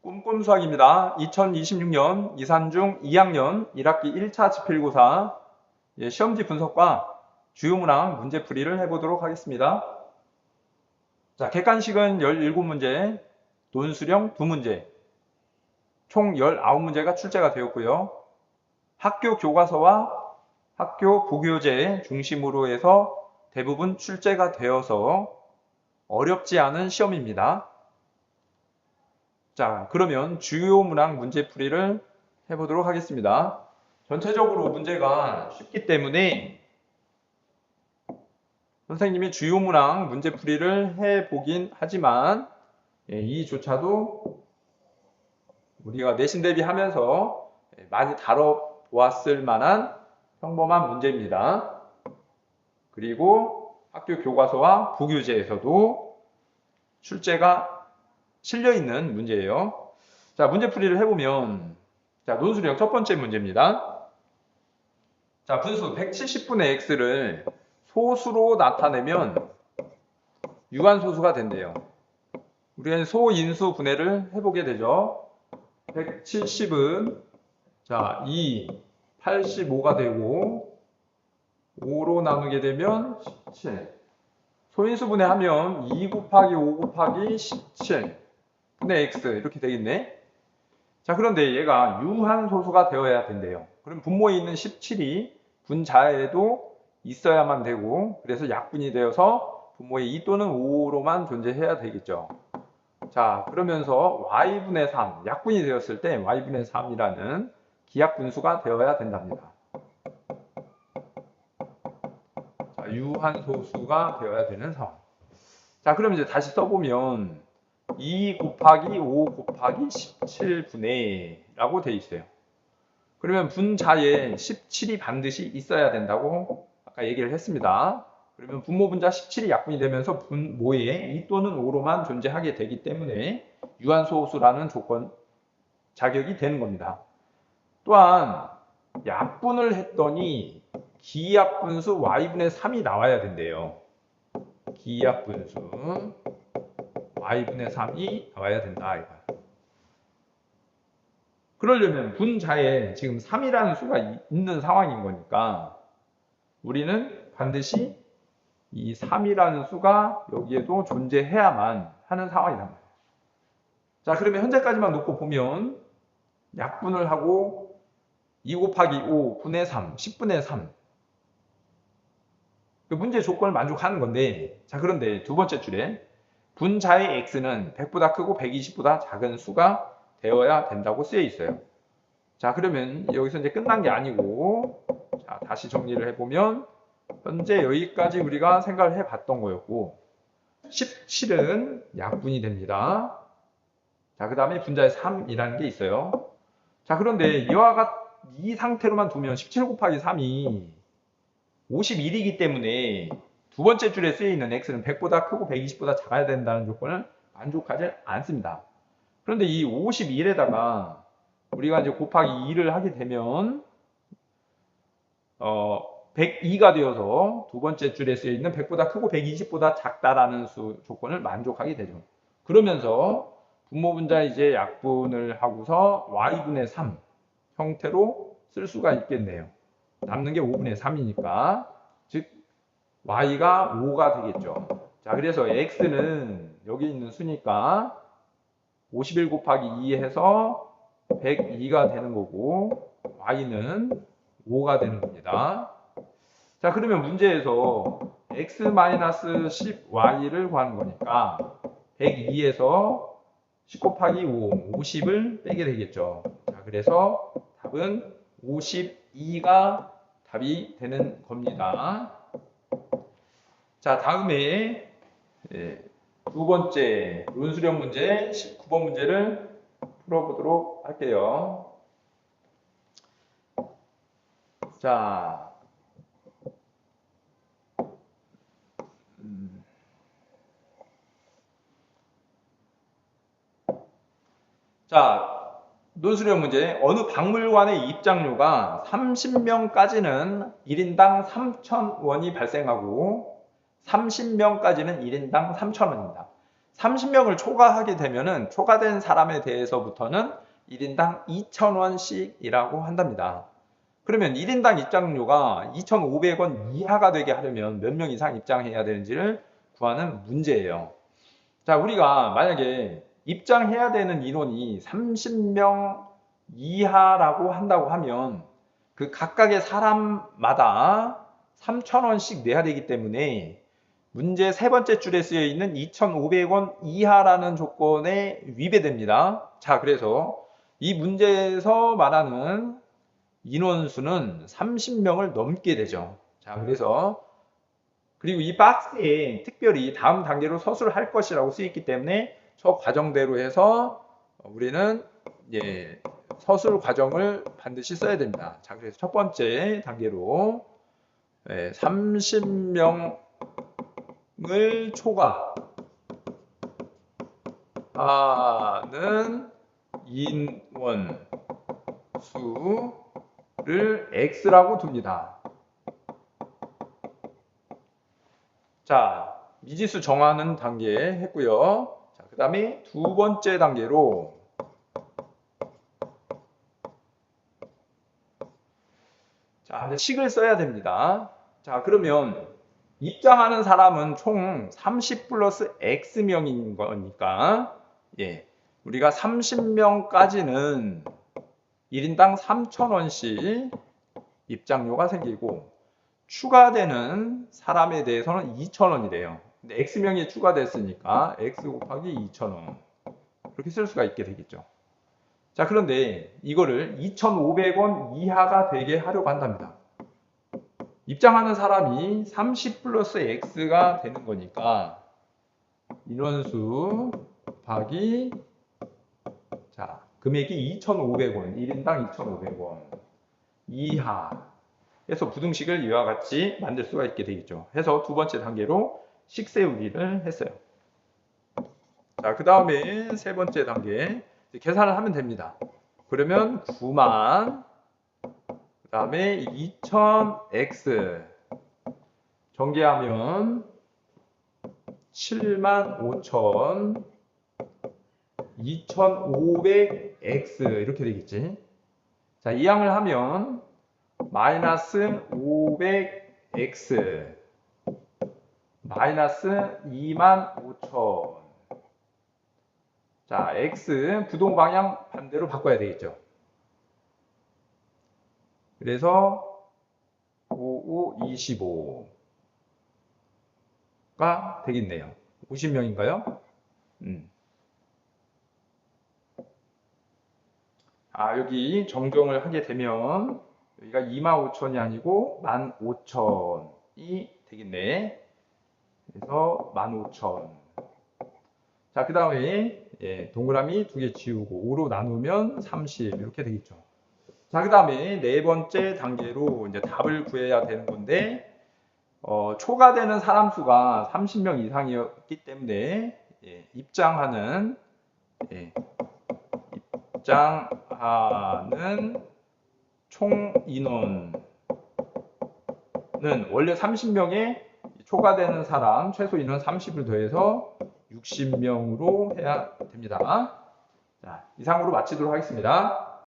꿈꿈 수학입니다. 2026년 이산중 2학년 1학기 1차 지필고사 시험지 분석과 주요 문항 문제풀이를 해보도록 하겠습니다. 자, 객관식은 17문제, 논수령 2문제, 총 19문제가 출제가 되었고요. 학교 교과서와 학교 부교재 중심으로 해서 대부분 출제가 되어서 어렵지 않은 시험입니다. 자, 그러면 주요 문항 문제풀이를 해보도록 하겠습니다. 전체적으로 문제가 쉽기 때문에 선생님이 주요 문항 문제풀이를 해보긴 하지만 이조차도 우리가 내신 대비하면서 많이 다뤄보았을 만한 평범한 문제입니다. 그리고 학교 교과서와 부교재에서도 출제가 실려있는 문제예요. 자, 문제풀이를 해보면, 자, 논술형 첫 번째 문제입니다. 자, 분수 170분의 x를 소수로 나타내면 유한소수가 된대요. 우리는 소인수 분해를 해보게 되죠. 170은 자, 2, 85가 되고 5로 나누게 되면 17. 소인수 분해하면 2 곱하기 5 곱하기 17 분의 x 이렇게 되겠네. 자, 그런데 얘가 유한소수가 되어야 된대요. 그럼 분모에 있는 17이 분자에도 있어야만 되고, 그래서 약분이 되어서 분모에 2 또는 5로만 존재해야 되겠죠. 자, 그러면서 y분의 3, 약분이 되었을 때 y분의 3이라는 기하분수가 되어야 된답니다. 자, 유한소수가 되어야 되는 상황. 자, 그럼 이제 다시 써보면 2 곱하기 5 곱하기 17분의 라고 되어 있어요. 그러면 분자에 17이 반드시 있어야 된다고 아까 얘기를 했습니다. 그러면 분모 분자 17이 약분이 되면서 분모에 2 또는 5로만 존재하게 되기 때문에 유한소수라는 조건 자격이 되는 겁니다. 또한 약분을 했더니 기약분수 y분의 3이 나와야 된대요. 기약분수 y분의 3이 나와야 된다. 이거. 그러려면 분자에 지금 3이라는 수가 있는 상황인 거니까 우리는 반드시 이 3이라는 수가 여기에도 존재해야만 하는 상황이란 말이에요. 자, 그러면 현재까지만 놓고 보면 약분을 하고 2 곱하기 5 분의 3, 10분의 3 그 문제 조건을 만족하는 건데, 자, 그런데 두 번째 줄에 분자의 x는 100보다 크고 120보다 작은 수가 되어야 된다고 쓰여 있어요. 자, 그러면 여기서 이제 끝난 게 아니고, 자, 다시 정리를 해보면 현재 여기까지 우리가 생각을 해봤던 거였고, 17은 약분이 됩니다. 자, 그 다음에 분자에 3이라는 게 있어요. 자, 그런데 이 상태로만 두면 17 곱하기 3이 51이기 때문에 두 번째 줄에 쓰여 있는 x는 100보다 크고 120보다 작아야 된다는 조건을 만족하지 않습니다. 그런데 이 51에다가 우리가 이제 곱하기 2를 하게 되면 102가 되어서 두 번째 줄에 쓰여 있는 100보다 크고 120보다 작다라는 조건을 만족하게 되죠. 그러면서 분모 분자 이제 약분을 하고서 y분의 3 형태로 쓸 수가 있겠네요. 남는 게 5분의 3이니까 즉 y가 5가 되겠죠. 자, 그래서 x는 여기 있는 수니까 51 곱하기 2 해서 102가 되는 거고 y는 5가 되는 겁니다. 자, 그러면 문제에서 x-10y를 구하는 거니까 102에서 10 곱하기 5, 50을 빼게 되겠죠. 자, 그래서 답은 52가 답이 되는 겁니다. 자, 다음에 두 번째 논술형 문제 19번 문제를 풀어보도록 할게요. 자, 논술형 문제. 어느 박물관의 입장료가 30명까지는 1인당 3,000원이 발생하고 30명까지는 1인당 3,000원입니다. 30명을 초과하게 되면은 초과된 사람에 대해서부터는 1인당 2,000원씩이라고 한답니다. 그러면 1인당 입장료가 2,500원 이하가 되게 하려면 몇 명 이상 입장해야 되는지를 구하는 문제예요. 자, 우리가 만약에 입장해야 되는 인원이 30명 이하라고 한다고 하면 그 각각의 사람마다 3,000원씩 내야 되기 때문에 문제 세 번째 줄에 쓰여 있는 2,500원 이하라는 조건에 위배됩니다. 자, 그래서 이 문제에서 말하는 인원수는 30명을 넘게 되죠. 자, 그래서 그리고 이 박스에 특별히 다음 단계로 서술을 할 것이라고 쓰여 있기 때문에 저 과정대로 해서 우리는 서술 과정을 반드시 써야 됩니다. 자, 그래서 첫 번째 단계로 30명을 초과하는 인원수를 X라고 둡니다. 자, 미지수 정하는 단계 했고요. 자, 그 다음에 두 번째 단계로 자, 식을 써야 됩니다. 자, 그러면 입장하는 사람은 총 30 플러스 X명인 거니까 우리가 30명까지는 1인당 3,000원씩 입장료가 생기고 추가되는 사람에 대해서는 2,000원이래요. 근데 X명이 추가됐으니까 X 곱하기 2,000원 그렇게 쓸 수가 있게 되겠죠. 자, 그런데 이거를 2,500원 이하가 되게 하려고 한답니다. 입장하는 사람이 30 플러스 X가 되는 거니까 인원수 곱하기 자, 금액이 2,500원, 1인당 2,500원 이하 해서 부등식을 이와 같이 만들 수가 있게 되겠죠. 해서 두 번째 단계로 식 세우기를 했어요. 자, 그 다음에 세 번째 단계 계산을 하면 됩니다. 그러면 9만 그 다음에 2,000x 전개하면 75,000 2,500x 이렇게 되겠지. 자, 이 양을 하면 마이너스 500x 마이너스 25,000 자, x 부동 방향 반대로 바꿔야 되겠죠. 그래서 5, 5, 25가 되겠네요. 50명인가요? 여기 정정을 하게 되면 여기가 25,000이 아니고 15,000이 되겠네. 그래서 15,000. 자, 그 다음에 동그라미 두 개 지우고 5로 나누면 30 이렇게 되겠죠. 자, 그 다음에 네 번째 단계로 이제 답을 구해야 되는 건데 초과되는 사람 수가 30명 이상이었기 때문에 입장하는 총 인원은 원래 30명에 초과되는 사람 최소 인원 30을 더해서 60명으로 해야 됩니다. 자, 이상으로 마치도록 하겠습니다.